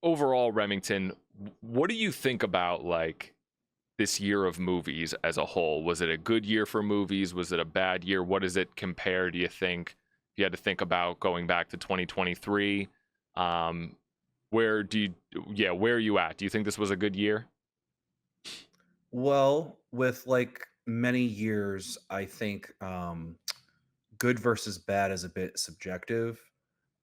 overall, Remington, what do you think about like this year of movies as a whole? Was it a good year for movies? Was it a bad year? What does it compare, do you think, if you had to think about going back to 2023? Um, where do you, yeah, where are you at? Do you think this was a good year? Well, with like many years, I think good versus bad is a bit subjective.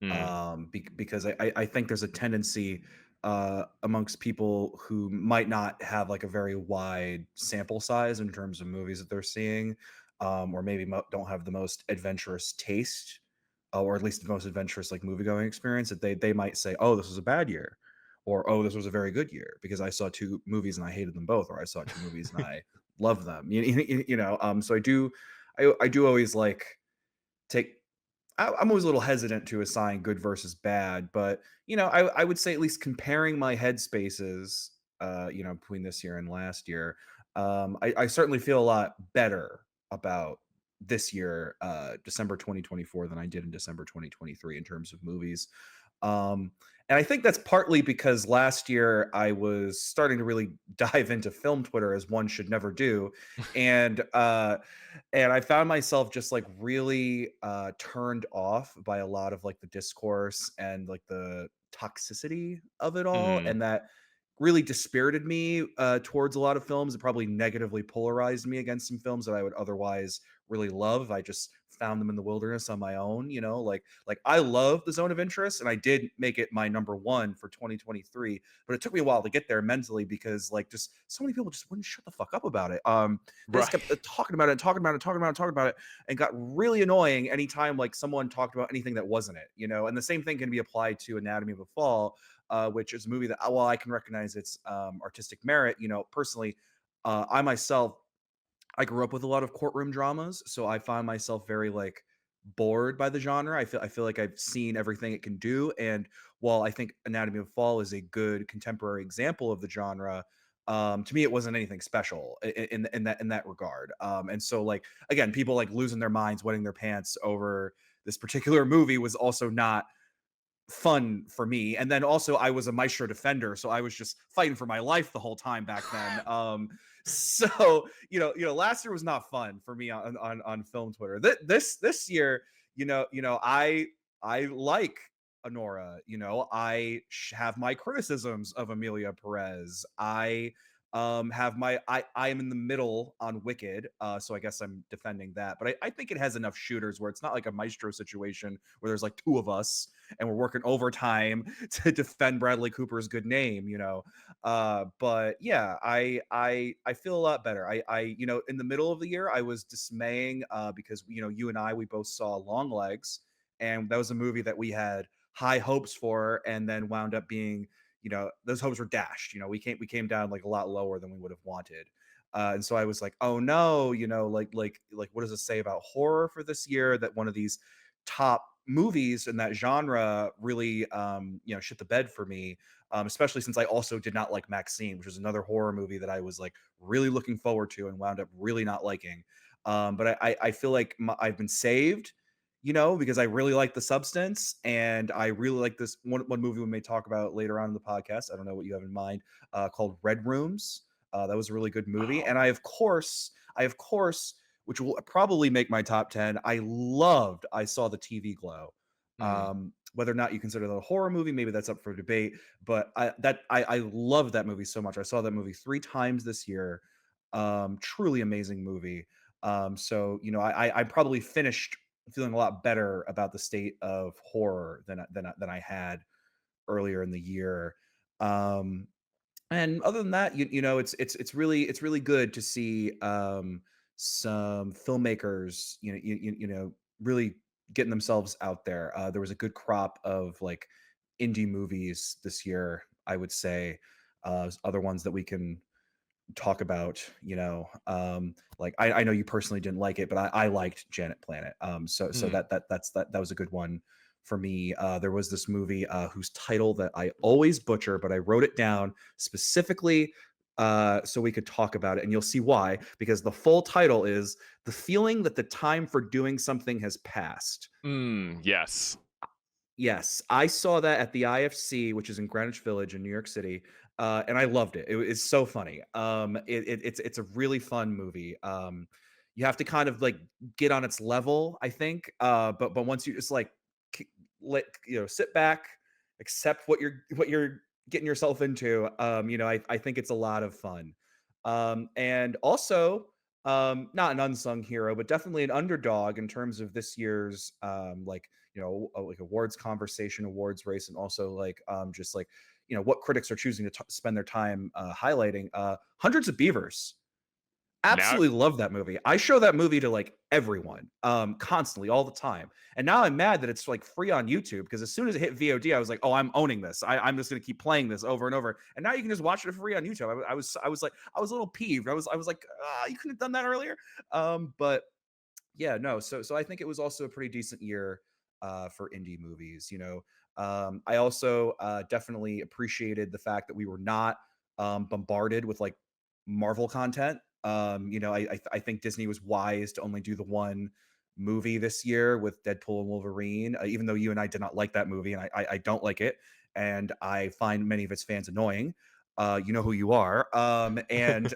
Mm, Because I think there's a tendency amongst people who might not have like a very wide sample size in terms of movies that they're seeing, or maybe don't have the most adventurous taste, or at least the most adventurous like movie going experience. That they might say, "Oh, this was a bad year," or "Oh, this was a very good year," because I saw two movies and I hated them both, or I saw two movies and I loved them. So I do always like take I'm always a little hesitant to assign good versus bad, but I would say at least comparing my headspaces, between this year and last year, I certainly feel a lot better about this year, December 2024, than I did in December 2023 in terms of movies. Um, and I think that's partly because last year I was starting to really dive into film Twitter as one should never do, and I found myself just like really turned off by a lot of like the discourse and like the toxicity of it all, mm, and that really dispirited me towards a lot of films. It probably negatively polarized me against some films that I would otherwise really love. I just found them in the wilderness on my own. Like I love The Zone of Interest, and I did make it my number one for 2023. But it took me a while to get there mentally because like just so many people just wouldn't shut the fuck up about it. They just right. kept talking about it, talking about it, talking about it, talking about it, and got really annoying anytime like someone talked about anything that wasn't it. And the same thing can be applied to Anatomy of a Fall, which is a movie that, while I can recognize its artistic merit, personally, I myself, I grew up with a lot of courtroom dramas, so I find myself very like bored by the genre. I feel like I've seen everything it can do, and while I think Anatomy of a Fall is a good contemporary example of the genre, to me it wasn't anything special in that regard. And so like again, people like losing their minds, wetting their pants over this particular movie was also not fun for me. And then also I was a Maestro defender, so I was just fighting for my life the whole time back then. So last year was not fun for me on film Twitter. This year, I like Honora. Have my criticisms of Amelia Perez. I am in the middle on Wicked, so I guess I'm defending that. But I think it has enough shooters where it's not like a Maestro situation where there's like two of us and we're working overtime to defend Bradley Cooper's good name. But yeah, I feel a lot better. In the middle of the year I was dismaying because you and we both saw Long Legs, and that was a movie that we had high hopes for, and then wound up being, those hopes were dashed. We came down like a lot lower than we would have wanted. And so I was like, oh no, like what does it say about horror for this year that one of these top movies in that genre really shit the bed for me, especially since I also did not like Maxine, which was another horror movie that I was like really looking forward to and wound up really not liking. But I feel like I've been saved, because I really like The Substance, and I really like this one movie we may talk about later on in the podcast. I don't know what you have in mind, called Red Rooms. That was a really good movie, Oh. and I of course, which will probably make my top 10. I saw the TV Glow. Mm. Whether or not you consider that a horror movie, maybe that's up for debate. But I love that movie so much. I saw that movie 3 times this year. Truly amazing movie. So I probably finished feeling a lot better about the state of horror than I had earlier in the year. Um, and other than that, it's really good to see some filmmakers, really getting themselves out there. There was a good crop of like indie movies this year, I would say. Other ones that we can talk about, like I know you personally didn't like it, but I liked Janet Planet. So Mm. that was a good one for me. There was this movie whose title that I always butcher, but I wrote it down specifically so we could talk about it, and you'll see why. Because the full title is "The Feeling That the Time for Doing Something Has Passed." Mm, yes. Yes, I saw that at the IFC, which is in Greenwich Village in New York City, and I loved it. It's so funny. It's a really fun movie. You have to kind of like get on its level, I think. But once you just like let sit back, accept what you're getting yourself into. I think it's a lot of fun. And also, not an unsung hero, but definitely an underdog in terms of this year's like awards conversation, awards race, and also like just like what critics are choosing to spend their time highlighting. Hundreds of Beavers. Now Absolutely love that movie. I show that movie to like everyone, constantly, all the time. And now I'm mad that it's like free on YouTube because as soon as it hit VOD, I was like, oh, I'm owning this. I'm just gonna keep playing this over and over. And now you can just watch it for free on YouTube. I was a little peeved. I was like, ah, you couldn't have done that earlier. But yeah, no. So I think it was also a pretty decent year for indie movies. I also definitely appreciated the fact that we were not bombarded with like Marvel content. I think Disney was wise to only do the one movie this year with Deadpool and Wolverine. Even though you and I did not like that movie, and I don't like it, and I find many of its fans annoying. You know who you are. And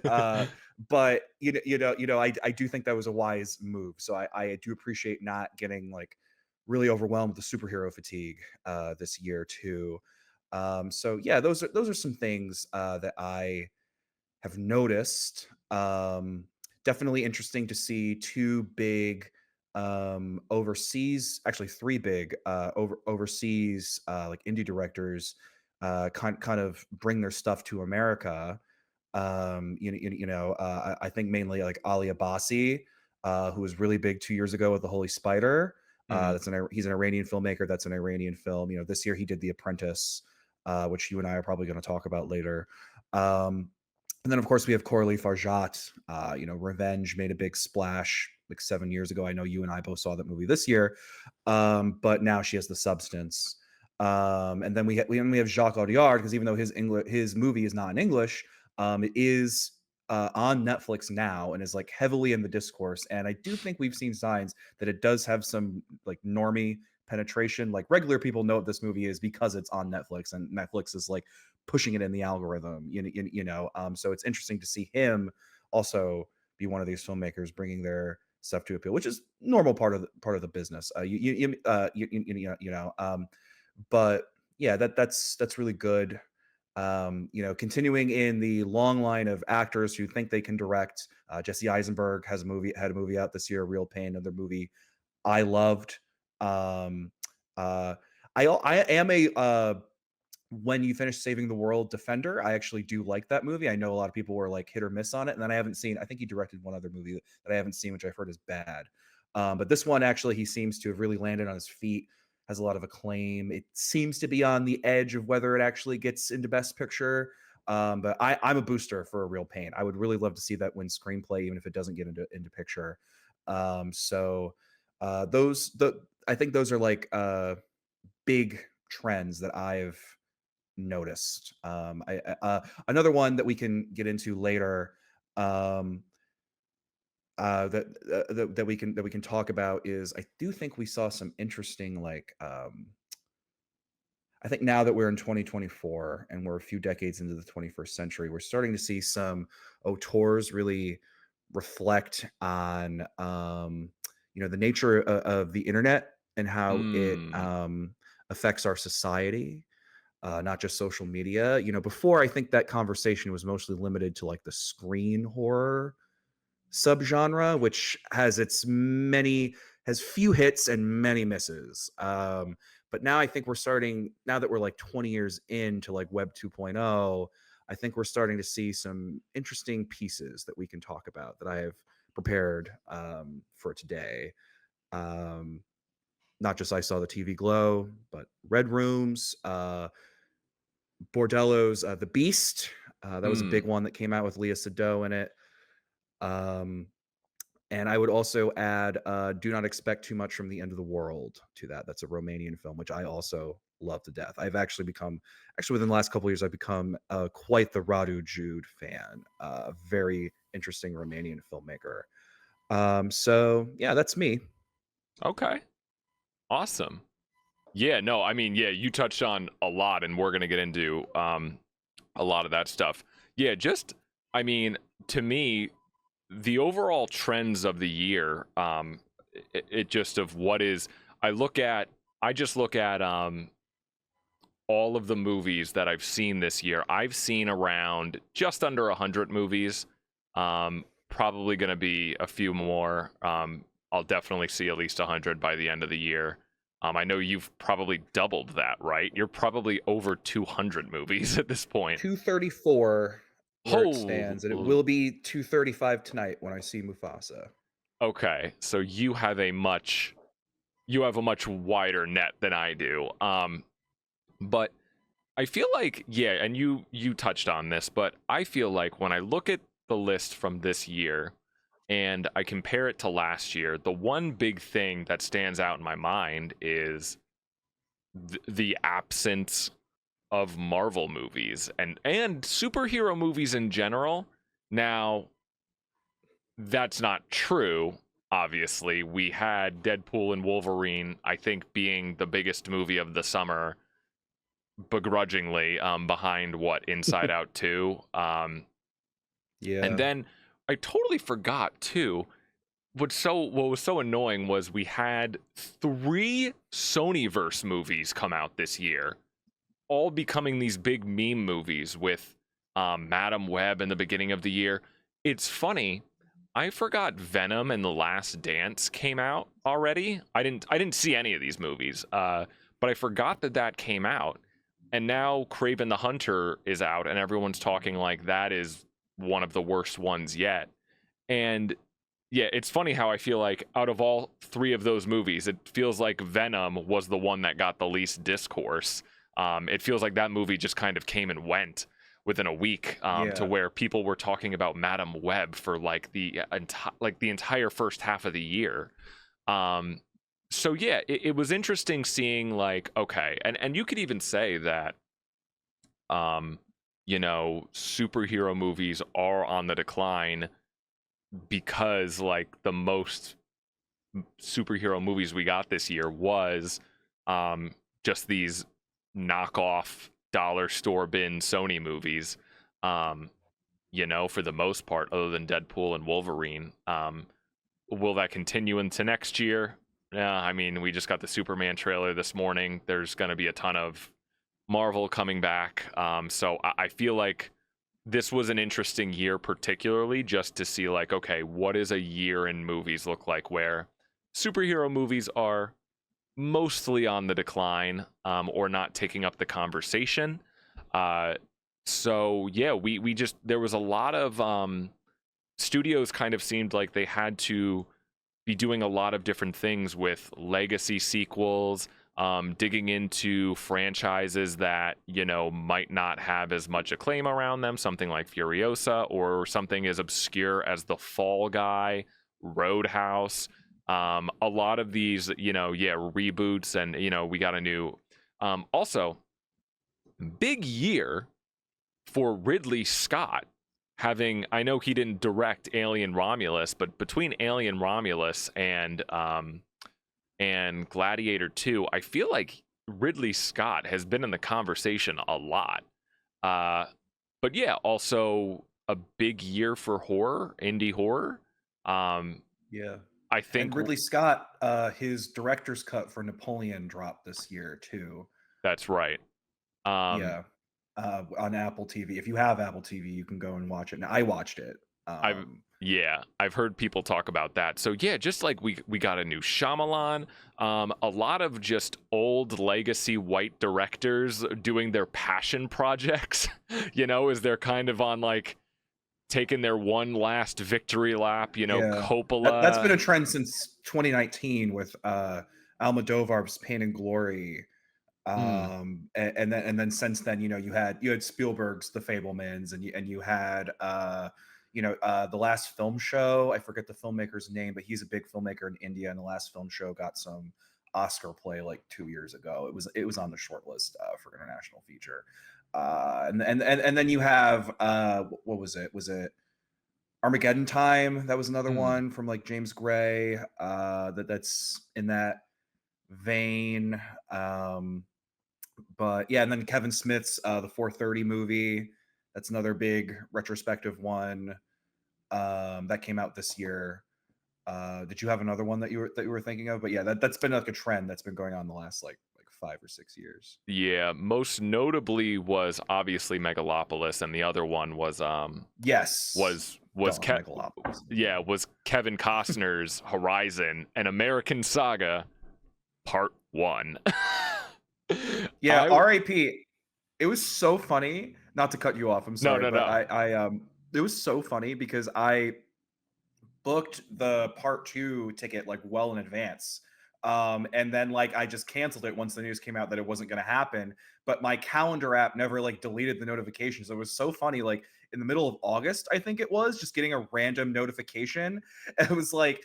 but I do think that was a wise move. So I do appreciate not getting like really overwhelmed with the superhero fatigue this year too. So yeah, those are some things that I have noticed. Definitely interesting to see two big overseas, actually three big overseas like indie directors kind of bring their stuff to America. I think mainly like Ali Abbasi, who was really big 2 years ago with The Holy Spider. mhm. He's an Iranian filmmaker. That's an Iranian film. This year he did The Apprentice, which you and I are probably going to talk about later. Um, and then of course we have Coralie Farjat. Revenge made a big splash like 7 years ago. I know you and I both saw that movie this year, but now she has The Substance. And then we have Jacques Audiard because even though his movie is not in English, it is on Netflix now and is like heavily in the discourse. And I do think we've seen signs that it does have some like normie penetration. Like regular people know what this movie is because it's on Netflix, and Netflix is like pushing it in the algorithm. So it's interesting to see him also be one of these filmmakers bringing their stuff to appeal, which is normal part of the business. But yeah, that's really good. Continuing in the long line of actors who think they can direct, Jesse Eisenberg had a movie out this year, Real Pain, another movie I loved. Um, uh, I am a When You Finish Saving the World defender. I actually do like that movie. I know a lot of people were like hit or miss on it, and then I haven't seen. I think he directed one other movie that I haven't seen, which I've heard is bad. But this one actually, he seems to have really landed on his feet. Has a lot of acclaim. It seems to be on the edge of whether it actually gets into Best Picture. But I'm a booster for A Real Pain. I would really love to see that win screenplay, even if it doesn't get into picture. So I think those are like big trends that I've noticed. Another one that we can get into later, um, that we can talk about is I do think we saw some interesting like I think now that we're in 2024 and we're a few decades into the 21st century, we're starting to see some auteurs really reflect on the nature of the internet and how it Mm, affects our society, not just social media. Before I think that conversation was mostly limited to like the screen horror subgenre, which has few hits and many misses. But now I think now that we're like 20 years into like Web 2.0, I think we're starting to see some interesting pieces that we can talk about that I have prepared for today. Um, Not just I Saw the TV Glow, but Red Rooms, Bordello's The Beast. That was a mm. big one that came out with Leah Sado in it. Um, and I would also add Do Not Expect Too Much from the End of the World to that. That's a Romanian film, which I also love to death. Actually, within the last couple of years, I've become quite the Radu Jude fan. Very interesting Romanian filmmaker. So, yeah, that's me. Okay. Awesome. Yeah, no, I mean, yeah, you touched on a lot, and we're gonna get into a lot of that stuff. Yeah, just I mean, to me, the overall trends of the year, it just of what is I look at, I just look at all of the movies that I've seen this year. I've seen around just under 100 movies. Probably going to be a few more. I'll definitely see at least 100 by the end of the year. I know you've probably doubled that, right? You're probably over 200 movies at this point. 234 where it stands, and it Oh, will be 235 tonight when I see Mufasa. okay. So you have a much wider net than I do. But I feel like, yeah, and you touched on this, but I feel like when I look at the list from this year and I compare it to last year, the one big thing that stands out in my mind is the absence of Marvel movies and superhero movies in general. Now, that's not true. Obviously, we had Deadpool and Wolverine, I think, being the biggest movie of the summer, begrudgingly, behind what Inside Out 2. And Yeah. then I totally forgot too. What was so annoying was we had three Sonyverse movies come out this year, all becoming these big meme movies with Madam Web in the beginning of the year. It's funny. I forgot Venom and The Last Dance came out already. I didn't see any of these movies, but I forgot that that came out. And now Craven the Hunter is out, and everyone's talking like that is one of the worst ones yet. And yeah, it's funny how I feel like out of all three of those movies, it feels like Venom was the one that got the least discourse. It feels like that movie just kind of came and went within a week, to Yeah. where people were talking about Madam Web for like the entire first half of the year. Um, so yeah, it was interesting seeing like, okay, and you could even say that um, superhero movies are on the decline because like the most superhero movies we got this year was um just these knockoff dollar store bin Sony movies. Um, for the most part, other than Deadpool and Wolverine. Will that continue into next year? Yeah, I mean, we just got the Superman trailer this morning. There's going to be a ton of Marvel coming back. So I feel like this was an interesting year, particularly just to see, like, okay, what does a year in movies look like where superhero movies are mostly on the decline, or not taking up the conversation. Uh, so yeah, we just there was a lot of studios kind of seemed like they had to be doing a lot of different things with legacy sequels, digging into franchises that might not have as much acclaim around them, something like Furiosa or something as obscure as The Fall Guy, Roadhouse. A lot of these, yeah, reboots, and we got a new. Also, big year for Ridley Scott having, I know he didn't direct Alien Romulus, but between Alien Romulus and Gladiator 2, I feel like Ridley Scott has been in the conversation a lot. Uh but yeah, also a big year for horror, indie horror. Um Yeah. I And think Ridley Scott, his director's cut for Napoleon dropped this year too. that's right. Um Yeah. On Apple TV. If you have Apple TV, you can go and watch it. Now, I watched it. I've Yeah, I've heard people talk about that. So yeah, just like we got a new Shyamalan, a lot of just old legacy white directors doing their passion projects. As they're kind of on like taking their one last victory lap. Yeah. That's been Coppola. a trend since 2019 with Almodovar's Pain and Glory. Mm, And then since then, you had Spielberg's The Fablemans, and you had the last film show. I forget the filmmaker's name, but he's a big filmmaker in India, and the last film show got some Oscar play like 2 years ago. It was on the short list for international feature. And then you have what was it? Was it Armageddon Time? That was another mm. one from like James Gray. That's in that vein. Um, but yeah, and then Kevin Smith's the 430 movie. That's another big retrospective one that came out this year. Did you have another one that you were thinking of? But yeah, that's been like a trend that's been going on the last like 5 or 6 years. Yeah, most notably was obviously Megalopolis, and the other one Yes, was Dawn of Megalopolis as yeah, well. was Kevin Costner's Horizon, an American Saga, Part One. Yeah, I R.I.P. It was so funny. Not to cut you off, I'm no sorry, no but no. it was so funny because I booked the part 2 ticket, like, well in advance. And then, like, I just canceled it once the news came out that it wasn't gonna happen, but my calendar app never, like, deleted the notifications. It was so funny, like, in the middle of August, I think it was, just getting a random notification. And it was y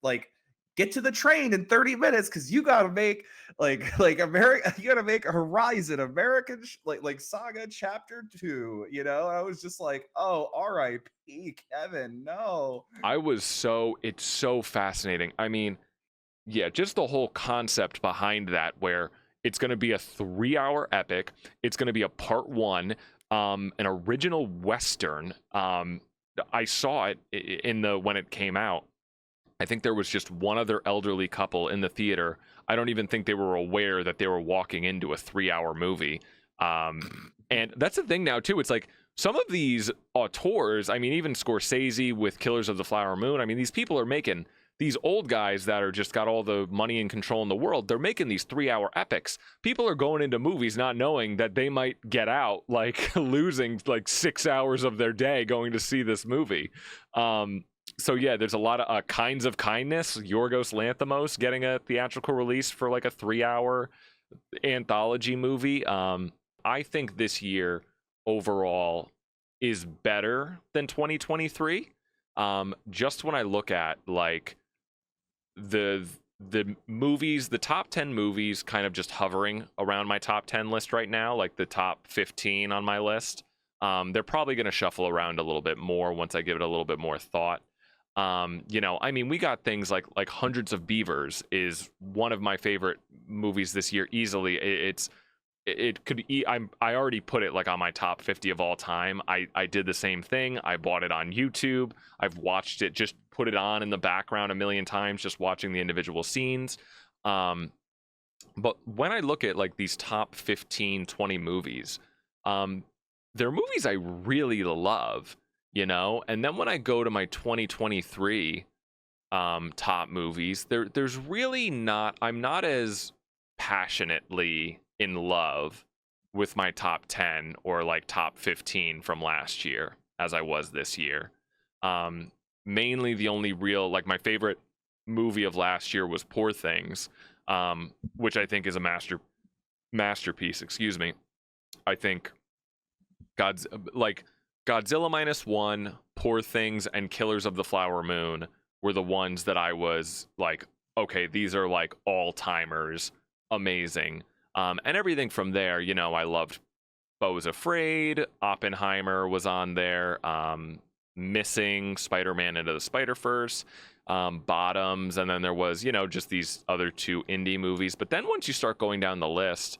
like, "Get to the train in 30 minutes because you gotta make, like, America you gotta make Horizon American like, Saga Chapter 2," you know? I was just like, "Oh, RIP, Kevin, no." It's so fascinating. I mean, yeah, just the whole concept behind that, where it's going to be a 3 hour epic. It's going to be a part one, an original Western. I saw it in the when it came out. I think there was just one other elderly couple in the theater. I don't even think they were aware that they were walking into a 3 hour movie. And that's the thing now, too. It's like some of these auteurs, I mean, even Scorsese with Killers of the Flower Moon, I mean, these people are making these old guys that are just got all the money and control in the world. They're making these 3 hour epics. People are going into movies not knowing that they might get out like losing like 6 hours of their day going to see this movie. So yeah, there's a lot of Kinds of Kindness, Yorgos Lanthimos getting a theatrical release for like a 3 hour anthology movie. I think this year overall is better than 2023. Just when I look at like the movies, the top 10 movies kind of just hovering around my top 10 list right now, like the top 15 on my list. They're probably going to shuffle around a little bit more once I give it a little bit more thought. I mean, we got things like Hundreds of Beavers is one of my favorite movies this year easily. It could I already put it like on my top 50 of all time. I did the same thing. I bought it on YouTube. I've watched it, just put it on in the background a million times, just watching the individual scenes. But when I look at like these top 15, 20 movies, um, they're movies I really love, And then when I go to my 2023 top movies, there's really not, I'm not as passionately in love with my top 10 or like top 15 from last year as I was this year. Um, Mainly the only real, like my favorite movie of last year was Poor Things, which I think is a masterpiece, excuse me. I think God's like Godzilla minus one, Poor Things, and Killers of the Flower Moon were the ones that I was like, okay, these are like all timers, amazing. And everything from there, I loved Beau is Afraid, Oppenheimer was on there, Missing, Spider-Man Into the Spider-Verse, Bottoms, and then there was, just these other two indie movies. But then once you start going down the list,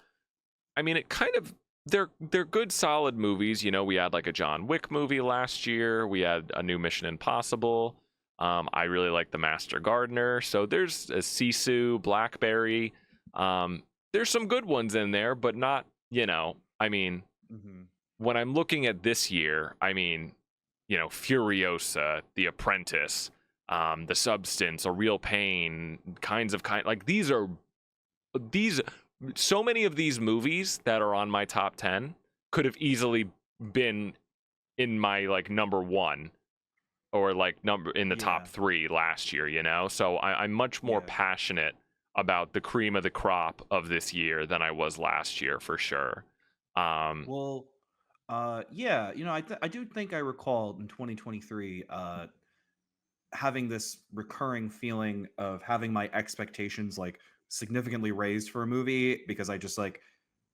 I mean, it kind of they're good, solid movies. We had like a John Wick movie last year. We had a new Mission Impossible. I really like The Master Gardener. So there's a Sisu, Blackberry. There's some good ones in there, but not. I mean, Mhm. when I'm looking at this year, I mean, Furiosa, The Apprentice, The Substance, A Real Pain, like these so many of these movies that are on my top 10 could have easily been in my like number one or like number in the top Yeah, 3 last year, so I'm much more yeah. passionate about the cream of the crop of this year than I was last year for sure. um Well, yeah, I do think I recall in 2023 having this recurring feeling of having my expectations like significantly raised for a movie because I just like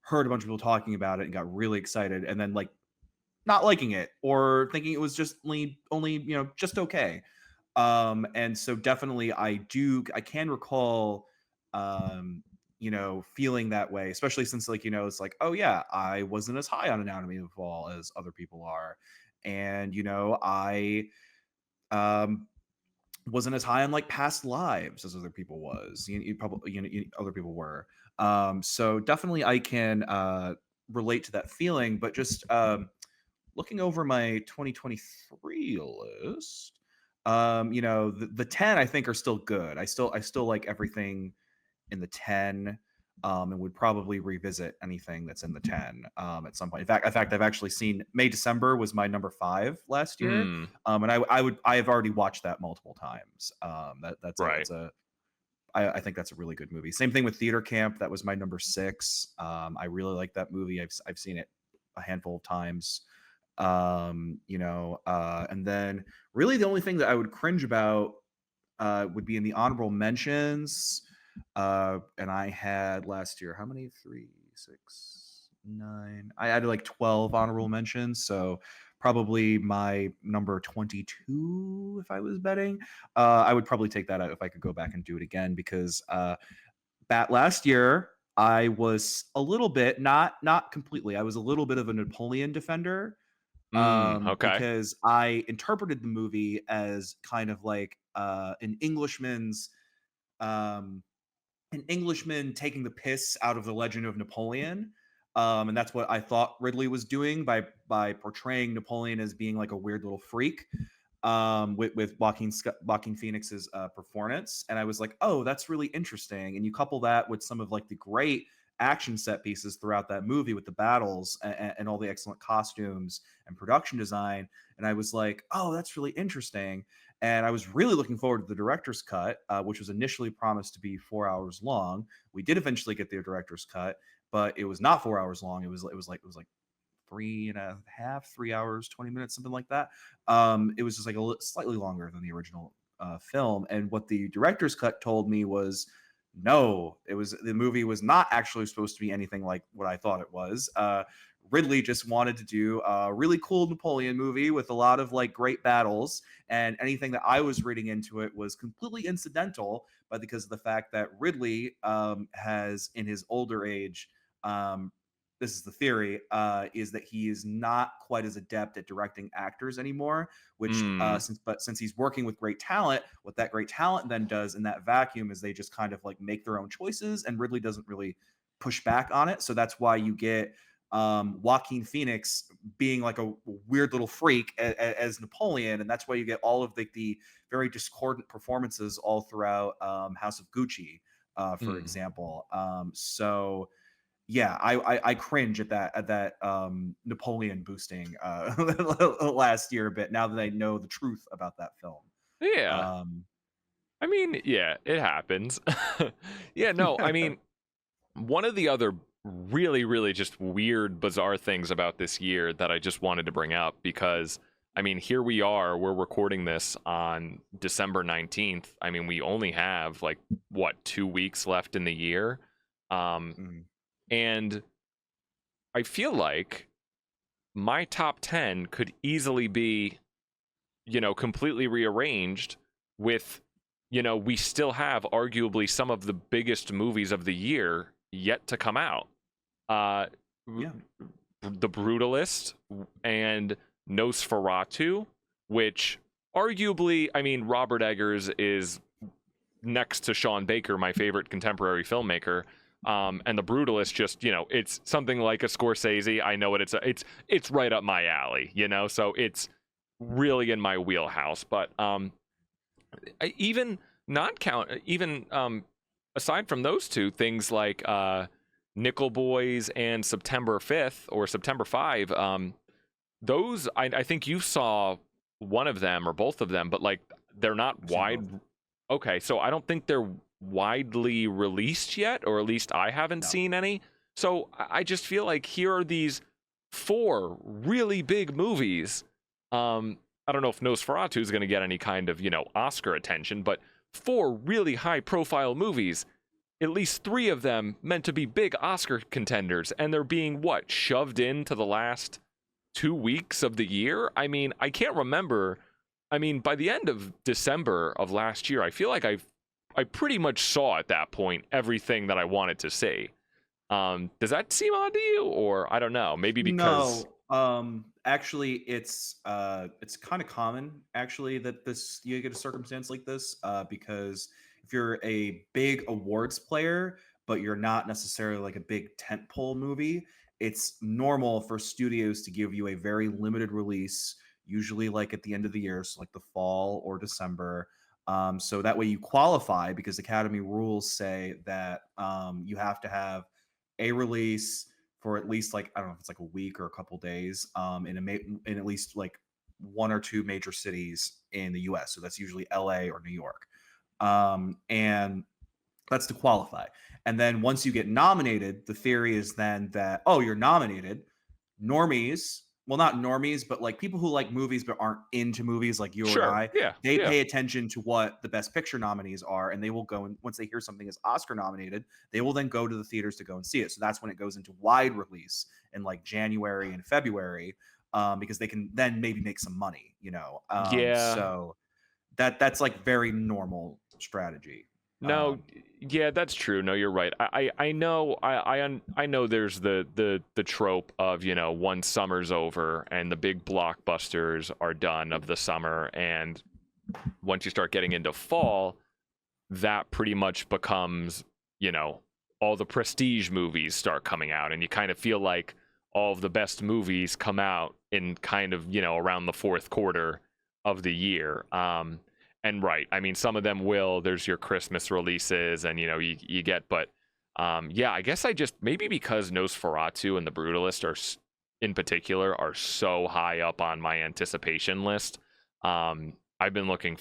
heard a bunch of people talking about it and got really excited and then like not liking it or thinking it was just only just okay. And so definitely I can recall feeling that way, especially since, like, it's like, oh yeah, I wasn't as high on Anatomy of a Fall as other people are, and I um wasn't as high on like past lives as other people was. You probably other people were. So definitely I can relate to that feeling. But just looking over my 2023 list, the 10 I think are still good. I still like everything in the 10, and would probably revisit anything that's in the 10 at some point. In fact, I've actually seen May December was my number 5 last year, Mm, and I've already watched that multiple times. right. I think that's a really good movie. Same thing with Theater Camp. That was my number 6. I really like that movie. I've seen it a handful of times. And then really the only thing that I would cringe about would be in the honorable mentions. And I had last year, how many? 3, 6, 9. I had like 12 honorable mentions. So probably my number 22, if I was betting. I would probably take that out if I could go back and do it again, because that last year I was a little bit, not completely. I was a little bit of a Napoleon defender, Okay. because I interpreted the movie as kind of like um, an Englishman taking the piss out of the legend of Napoleon. And that's what I thought Ridley was doing by portraying Napoleon as being like a weird little freak, with Joaquin Phoenix's performance. And I was like, oh, that's really interesting. And you couple that with some of like the great action set pieces throughout that movie with the battles and all the excellent costumes and production design. And I was like, oh, that's really interesting. And I was really looking forward to the director's cut, which was initially promised to be 4 hours long. We did eventually get the director's cut, but it was not 4 hours long. It was like 3.5, 3 hours, 20 minutes, something like that. It was just like slightly longer than the original film. And what the director's cut told me was, no, the movie was not actually supposed to be anything like what I thought it was. Ridley just wanted to do a really cool Napoleon movie with a lot of like great battles, and anything that I was reading into it was completely incidental, but because of the fact that Ridley has, in his older age, um, this is the theory, is that he is not quite as adept at directing actors anymore. Which, Mm, since he's working with great talent, what that great talent then does in that vacuum is they just kind of like make their own choices, and Ridley doesn't really push back on it. So that's why you get Joaquin Phoenix being like a weird little freak as Napoleon, and that's why you get all of the very discordant performances all throughout House of Gucci, for mm. example. So yeah, I cringe at that Napoleon boosting last year a bit, now that I know the truth about that film. Yeah. Um, I mean, yeah, it happens. Yeah, no, I mean, one of the other really, really just weird, bizarre things about this year that I just wanted to bring up because, I mean, here we are, we're recording this on December 19th. I mean, we only have like, what, 2 weeks left in the year. Um, mm, and I feel like my top 10 could easily be, completely rearranged with, we still have arguably some of the biggest movies of the year yet to come out. Uh, yeah, The Brutalist and Nosferatu, which arguably, I mean, Robert Eggers is next to Sean Baker, my favorite contemporary filmmaker. And The Brutalist, just it's something like a Scorsese. I know it's right up my alley, so it's really in my wheelhouse. But even not count even aside from those two things like Nickel Boys and September 5th or September 5, those I think you saw one of them or both of them, but like they're not I've seen wide. both. Okay, so I don't think they're widely released yet, or at least I haven't No, seen any. So I just feel like here are these four really big movies. I don't know if Nosferatu is going to get any kind of, Oscar attention, but four really high profile movies, at least three of them meant to be big Oscar contenders, and they're being what, shoved into the last 2 weeks of the year? I mean, I can't remember. I mean, by the end of December of last year, I feel like I've I pretty much saw at that point everything that I wanted to see. Does that seem odd to you, or I don't know? Maybe because No, actually, it's kind of common actually that this you get a circumstance like this, because if you're a big awards player, but you're not necessarily like a big tentpole movie, it's normal for studios to give you a very limited release, usually like at the end of the year, so like the fall or December. So that way you qualify because Academy rules say that you have to have a release for at least like I don't know if it's like a week or a couple days in at least like one or two major cities in the US. So that's usually LA or New York. And that's to qualify. And then once you get nominated, the theory is then that, oh, you're nominated. Normies, well, not normies, but like people who like movies but aren't into movies like you or sure, I, yeah, they yeah, pay attention to what the best picture nominees are. And they will go and once they hear something is Oscar nominated, they will then go to the theaters to go and see it. So that's when it goes into wide release in like January and February, because they can then maybe make some money, you know. yeah. So that's like very normal strategy. No, Um, yeah, that's true. No, you're right. I know I know there's the trope of, you know, once summer's over and the big blockbusters are done of the summer, and once you start getting into fall, that pretty much becomes, you know, all the prestige movies start coming out, and you kind of feel like all of the best movies come out in kind of, you know, around the fourth quarter of the year. And right, I mean, some of them will. There's your Christmas releases, and you know, you get, but yeah, I guess I just maybe because Nosferatu and The Brutalist are in particular are so high up on my anticipation list. I've been looking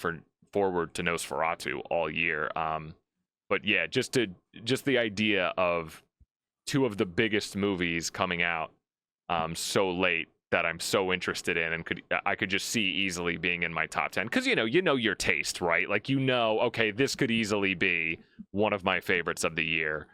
forward to Nosferatu all year. But yeah, just the idea of two of the biggest movies coming out so late that I'm so interested in, and I could just see easily being in my top 10, because you know your taste, right? Like, you know, okay, this could easily be one of my favorites of the year.